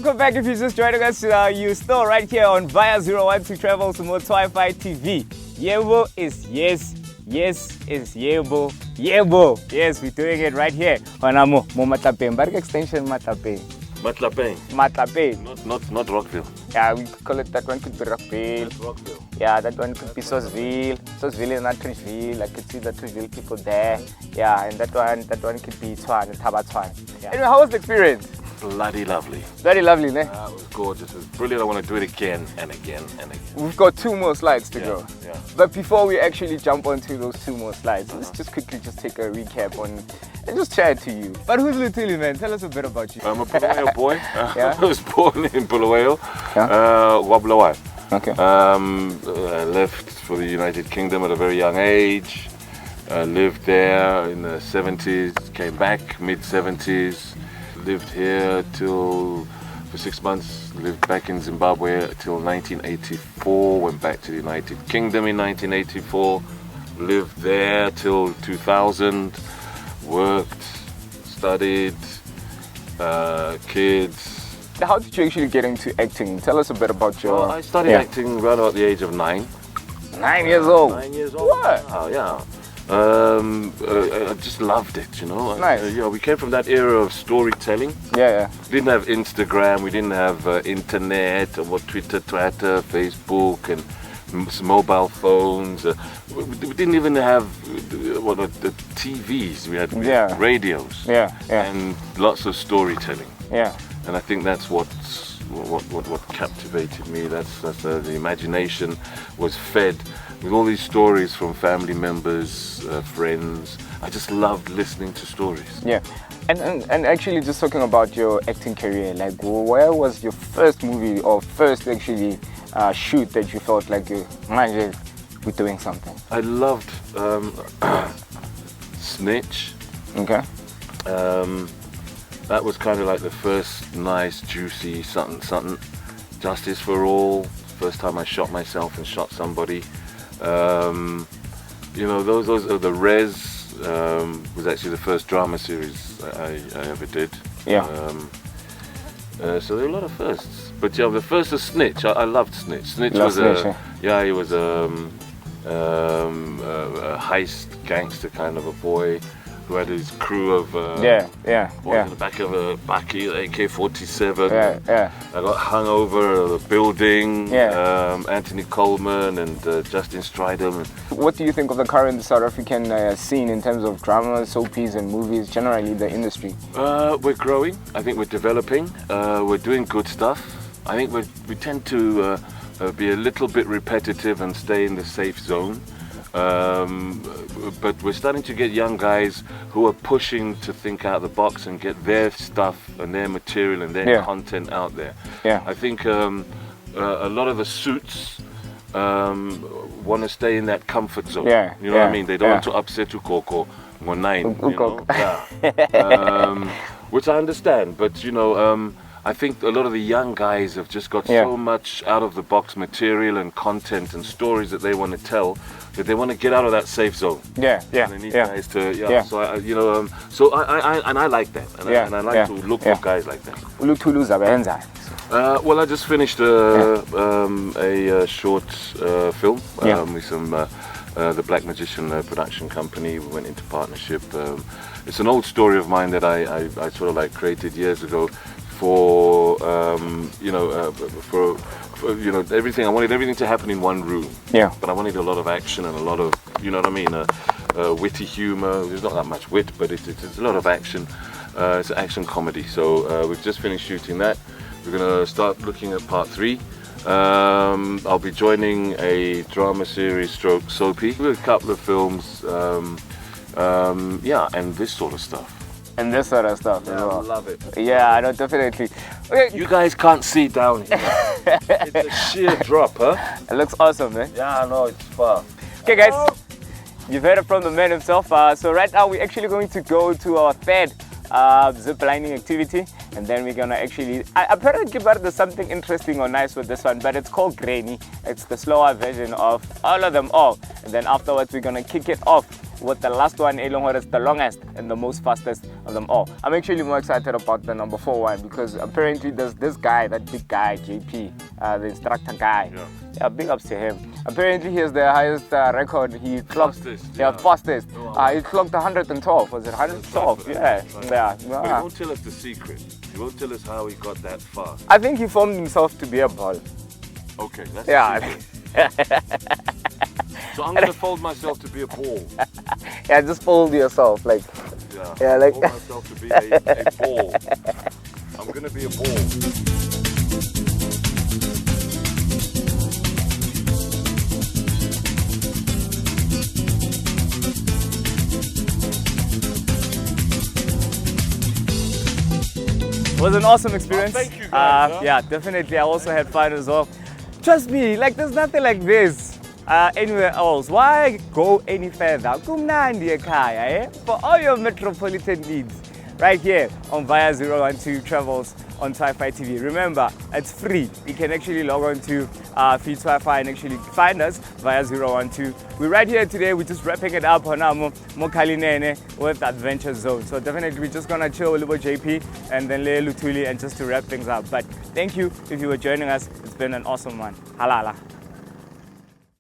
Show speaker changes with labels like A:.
A: Welcome back. If you're just joining us, you're still right here on Via 012 Travel to More Wi-Fi TV. Yebo is yes. Yes is yebo. Yebo. Yes, we're doing it right here. Mo Matapeng. Bark extension Matapeng. Matapeng.
B: Not Rockville.
A: Yeah, we call it, that one could be Rockville.
B: That's Rockville.
A: Yeah, that one could be Sosville. Sosville is not Trishville. I could see the Trishville people there. Yeah, and that one could be Tshwane, Tabatshwane. Yeah. Anyway, how was the experience?
B: Bloody lovely.
A: Very lovely, ne?
B: It was gorgeous. It was brilliant. I want to do it again and again and again.
A: We've got 2 more slides to go.
B: Yeah.
A: But before we actually jump onto those 2 more slides, let's just quickly take a recap on and just chat to you. But who's Luthuli, man? Tell us a bit about you.
B: I'm a Bulawayo boy.
A: Yeah?
B: I was born in Bulawayo,
A: Yeah?
B: Bulawayo.
A: Okay.
B: I left for the United Kingdom at a very young age. Lived there in the 70s, came back mid-70s. Lived here for 6 months, lived back in Zimbabwe till 1984, went back to the United Kingdom in 1984, lived there till 2000, worked, studied, kids.
A: How did you actually get into acting? Tell us a bit about your...
B: Well, I started acting around about the age of 9.
A: 9 years old?
B: 9 years old.
A: What?
B: Oh, yeah. I just loved it, you know.
A: Nice.
B: We came from that era of storytelling.
A: Yeah.
B: We didn't have Instagram, we didn't have internet, or Twitter, Facebook, and mobile phones. We didn't even have the TVs. We had radios.
A: Yeah.
B: And lots of storytelling.
A: Yeah.
B: And I think that's what captivated me. That's the imagination was fed with all these stories from family members, friends. I just loved listening to stories.
A: Yeah. And actually, just talking about your acting career, like, where was your first movie or first actually shoot that you felt like we're doing something?
B: I loved Snitch.
A: Okay.
B: That was kind of like the first nice, juicy something. Justice for All. First time I shot myself and shot somebody. Those are the Res. Was actually the first drama series I ever did.
A: Yeah.
B: So there were a lot of firsts. But yeah, the first was Snitch. I loved Snitch. Snitch
A: he was
B: a heist gangster kind of a boy who had his crew of boys in the back of a Baki, AK-47.
A: Yeah.
B: I got hung over the building.
A: Yeah.
B: Anthony Coleman and Justin Stridham.
A: What do you think of the current South African scene in terms of drama, soapies and movies, generally the industry?
B: We're growing. I think we're developing. We're doing good stuff. I think we tend to be a little bit repetitive and stay in the safe zone. But we're starting to get young guys who are pushing to think out of the box and get their stuff and their material and their content out there.
A: Yeah.
B: I think a lot of the suits want to stay in that comfort zone.
A: Yeah.
B: You know what I mean? They don't want to upset Ukoko or 9. You know? Which I understand, but I think a lot of the young guys have just got so much out of the box material and content and stories that they want to tell that they want to get out of that safe zone.
A: Yeah.
B: And they need guys to So I like that, and I like to look for guys like that. Well, I just finished a short film with some the Black Magician production company. We went into partnership. It's an old story of mine that I sort of like created years ago for everything. I wanted everything to happen in one room. Yeah. But I wanted a lot of action and a lot of, witty humor. There's not that much wit, but it's a lot of action. It's an action comedy. So we've just finished shooting that. We're gonna start looking at part 3. I'll be joining a drama series stroke soapy with a couple of films. And this sort of stuff.
A: And this sort of stuff as well.
B: I love it.
A: Yeah, I know, definitely. Okay.
B: You guys can't see down here. It's a sheer drop, huh?
A: It looks awesome, man.
B: Yeah, I know, it's far.
A: Okay, guys. You've heard it from the man himself. So right now we're actually going to go to our third ziplining activity, and then we're gonna actually apparently there's something interesting or nice with this one, but it's called Granny. It's the slower version of all of them all, and then afterwards we're gonna kick it off with the last one. It's the longest and the most fastest of them all. I'm actually more excited about the number 4 one because apparently there's this guy, that big guy, JP, the instructor guy. Yeah, big ups to him. Apparently he has the highest record. He clocked fastest. He clocked 112. Was it 112? Yeah.
B: But he won't tell us the secret. He won't tell us how he got that far.
A: I think he formed himself to be a ball.
B: Okay, that's
A: the secret.
B: So I'm gonna fold myself to be a ball.
A: Yeah, just fold yourself, like.
B: Yeah, like. Fold myself to be a ball. I'm gonna be a ball.
A: It was an awesome experience.
B: Thank you guys.
A: Yeah, definitely. I also had fun as well. Trust me, like there's nothing like this anywhere else. Why go any further? Kumnandi ekhaya, eh? For all your metropolitan needs, right here on Via 012 Travels on Wi-Fi TV. Remember, it's free. You can actually log on to Feed Wi-Fi and actually find us via 012. We're right here today. We're just wrapping it up on Mokalinene with Adventure Zone. So definitely we're just gonna chill with JP and then Luthuli and just to wrap things up. But thank you if you were joining us. It's been an awesome one. Halala.